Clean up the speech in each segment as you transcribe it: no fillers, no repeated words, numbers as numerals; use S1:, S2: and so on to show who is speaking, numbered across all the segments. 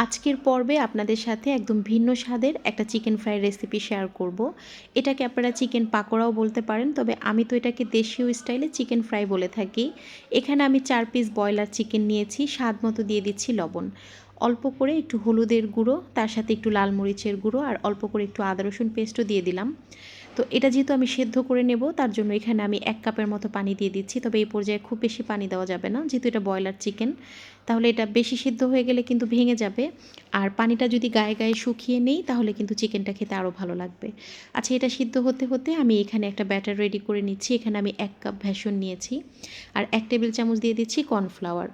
S1: আজকের পর্বে আপনাদের সাথে একদম ভিন্ন স্বাদের একটা চিকেন ফ্রাই রেসিপি শেয়ার করব। এটাকে আপনারা চিকেন পাকোড়াও বলতে পারেন, তবে আমি তো এটাকে দেশীয় স্টাইলে চিকেন ফ্রাই বলে থাকি। এখানে আমি 4 পিস ব্রয়লার চিকেন নিয়েছি, স্বাদ মতো দিয়ে দিচ্ছি লবণ, অল্প করে একটু হলুদের গুঁড়ো, তার সাথে একটু লাল মরিচের গুঁড়ো আর অল্প করে একটু আদা রসুন পেস্টও দিয়ে দিলাম। তো এটা যেহেতু আমি সেদ্ধ করে নেব, তার জন্য এখানে আমি 1 কাপের মতো পানি দিয়ে দিচ্ছি। তবে এই পর্যায়ে খুব বেশি পানি দেওয়া যাবে না, যেহেতু এটা ব্রয়লার চিকেন, তাহলে এটা বেশি সিদ্ধ হয়ে গেলে কিন্তু ভেঙে যাবে। আর পানিটা যদি গায়ে গায়ে শুকিয়ে নেই তাহলে কিন্তু চিকেনটা খেতে আরও ভালো লাগবে। আচ্ছা, এটা সিদ্ধ হতে হতে আমি এখানে একটা ব্যাটার রেডি করে নিচ্ছি। এখানে আমি 1 কাপ বেসন নিয়েছি আর 1 টেবিল চামচ দিয়ে দিচ্ছি কর্নফ্লাওয়ার,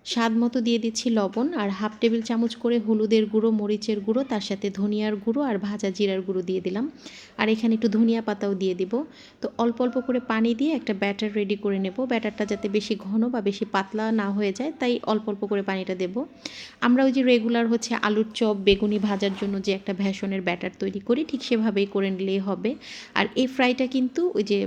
S1: স্বাদ মতো দিয়ে দিচ্ছি লবণ আর হাফ টেবিল চামচ করে হলুদের গুঁড়ো, মরিচের গুঁড়ো, তার সাথে ধনিয়ার গুঁড়ো আর ভাজা জিরার গুঁড়ো দিয়ে দিলাম। আর এখানে একটু ধনিয়া পাতাও দিয়ে দিব। তো অল্প অল্প করে পানি দিয়ে একটা ব্যাটার রেডি করে নেব। ব্যাটারটা যাতে বেশি ঘন বা বেশি পাতলা না হয়ে যায়, তাই অল্প অল্প করে পানিটা দেব। আমরা ওই যে রেগুলার হচ্ছে আলুর চপ, বেগুনি ভাজার জন্য যে একটা বেসনের ব্যাটার তৈরি করি, ঠিক সেভাবেই করে নিলেই হবে। আর এই ফ্রাইটা কিন্তু ওই যে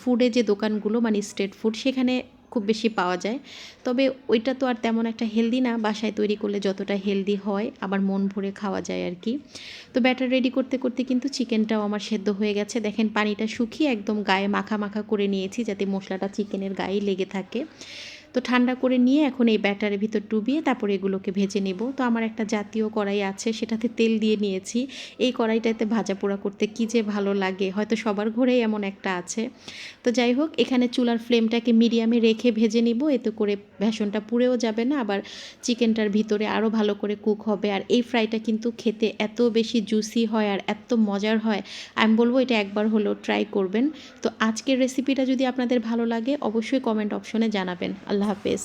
S1: ফুডে যে দোকানগুলো মানে স্ট্রিট ফুড, সেখানে খুব বেশি পাওয়া যায়। তবে ওইটা তো আর তেমন একটা হেলদি না, বাসায় তৈরি করলে যতটা হেলদি হয় আবার মন ভরে খাওয়া যায় আর কি। তো ব্যাটার রেডি করতে করতে কিন্তু চিকেনটাও আমার সেদ্ধ হয়ে গেছে। দেখেন পানিটা শুকিয়ে একদম গায়ে মাখা মাখা করে নিয়েছি, যাতে মশলাটা চিকেনের গায়ে লেগে থাকে। তো ঠান্ডা করে নিয়ে এখন এই ব্যাটারের ভিতর ডুবিয়ে তারপরে এগুলোকে ভেজে নেব। তো আমার একটা জাতীয় কড়াই আছে, সেটাতে তেল দিয়ে নিয়েছি। এই কড়াইটাতে ভাজা পোড়া করতে কী যে ভালো লাগে, হয়তো সবার ঘরেই এমন একটা আছে। তো যাই হোক, এখানে চুলার ফ্লেমটাকে মিডিয়ামে রেখে ভেজে নিব, এতে করে বেসনটা পুড়েও যাবে না, আবার চিকেনটার ভিতরে আরও ভালো করে কুক হবে। আর এই ফ্রাইটা কিন্তু খেতে এত বেশি জুসি হয় আর এত মজার হয়, আমি বলবো এটা একবার হলেও ট্রাই করবেন। তো আজকের রেসিপিটা যদি আপনাদের ভালো লাগে অবশ্যই কমেন্ট অপশনে জানাবেন। আল্লাহ হাফেজ।